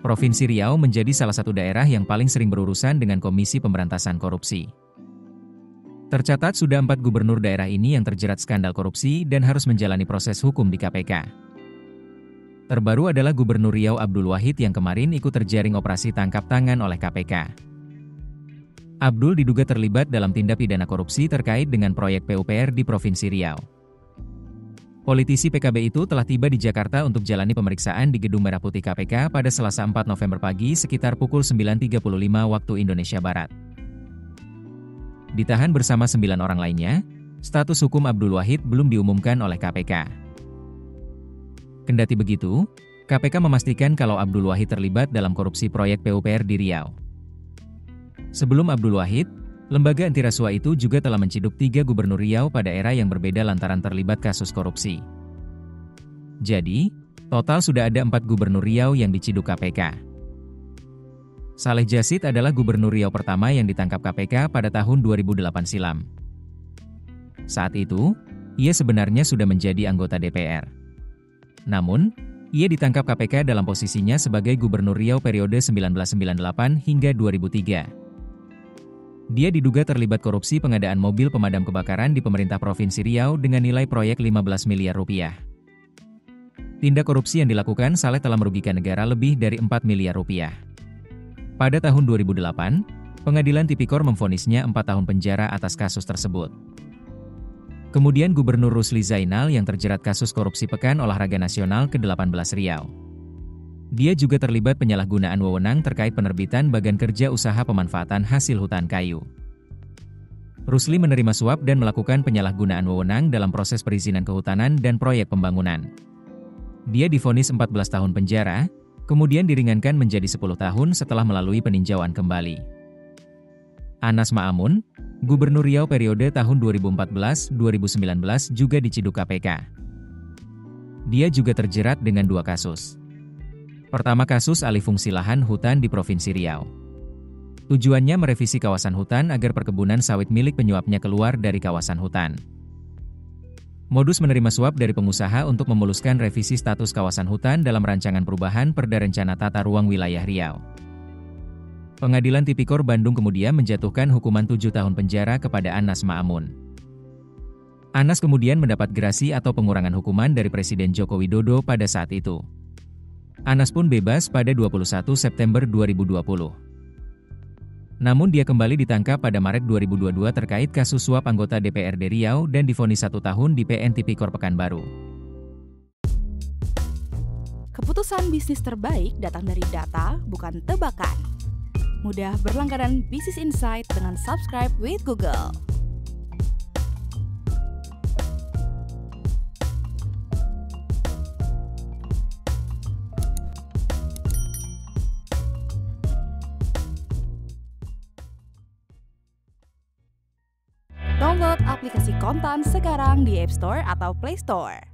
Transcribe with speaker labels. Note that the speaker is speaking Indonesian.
Speaker 1: Provinsi Riau menjadi salah satu daerah yang paling sering berurusan dengan Komisi Pemberantasan Korupsi. Tercatat sudah 4 gubernur daerah ini yang terjerat skandal korupsi dan harus menjalani proses hukum di KPK. Terbaru adalah Gubernur Riau Abdul Wahid yang kemarin ikut terjaring operasi tangkap tangan oleh KPK. Abdul diduga terlibat dalam tindak pidana korupsi terkait dengan proyek PUPR di Provinsi Riau. Politisi PKB itu telah tiba di Jakarta untuk jalani pemeriksaan di Gedung Merah Putih KPK pada Selasa 4 November pagi sekitar pukul 9.35 waktu Indonesia Barat. Ditahan bersama 9 orang lainnya, status hukum Abdul Wahid belum diumumkan oleh KPK. Kendati begitu, KPK memastikan kalau Abdul Wahid terlibat dalam korupsi proyek PUPR di Riau. Sebelum Abdul Wahid, lembaga antirasuah itu juga telah menciduk 3 gubernur Riau pada era yang berbeda lantaran terlibat kasus korupsi. Jadi, total sudah ada 4 gubernur Riau yang diciduk KPK. Saleh Jasid adalah gubernur Riau pertama yang ditangkap KPK pada tahun 2008 silam. Saat itu, ia sebenarnya sudah menjadi anggota DPR. Namun, ia ditangkap KPK dalam posisinya sebagai gubernur Riau periode 1998 hingga 2003. Dia diduga terlibat korupsi pengadaan mobil pemadam kebakaran di pemerintah Provinsi Riau dengan nilai proyek 15 miliar rupiah. Tindak korupsi yang dilakukan Saleh telah merugikan negara lebih dari 4 miliar rupiah. Pada tahun 2008, Pengadilan Tipikor memvonisnya 4 tahun penjara atas kasus tersebut. Kemudian Gubernur Rusli Zainal yang terjerat kasus korupsi Pekan Olahraga Nasional ke-18 Riau. Dia juga terlibat penyalahgunaan wewenang terkait penerbitan Bagan Kerja Usaha Pemanfaatan Hasil Hutan Kayu. Rusli menerima suap dan melakukan penyalahgunaan wewenang dalam proses perizinan kehutanan dan proyek pembangunan. Dia divonis 14 tahun penjara, kemudian diringankan menjadi 10 tahun setelah melalui peninjauan kembali. Anas Ma'amun, Gubernur Riau periode tahun 2014-2019 juga diciduk KPK. Dia juga terjerat dengan 2 kasus. Pertama kasus alih fungsi lahan hutan di Provinsi Riau. Tujuannya merevisi kawasan hutan agar perkebunan sawit milik penyuapnya keluar dari kawasan hutan. Modus menerima suap dari pengusaha untuk memuluskan revisi status kawasan hutan dalam rancangan perubahan Perda Rencana Tata Ruang Wilayah Riau. Pengadilan Tipikor Bandung kemudian menjatuhkan hukuman 7 tahun penjara kepada Anas Ma'amun. Anas kemudian mendapat grasi atau pengurangan hukuman dari Presiden Joko Widodo pada saat itu. Anas pun bebas pada 21 September 2020. Namun dia kembali ditangkap pada Maret 2022 terkait kasus suap anggota DPRD Riau dan divonis 1 tahun di PN Tipikor Pekanbaru.
Speaker 2: Keputusan bisnis terbaik datang dari data, bukan tebakan. Mudah berlangganan Business Insight dengan subscribe with Google. Download aplikasi Kontan sekarang di App Store atau Play Store.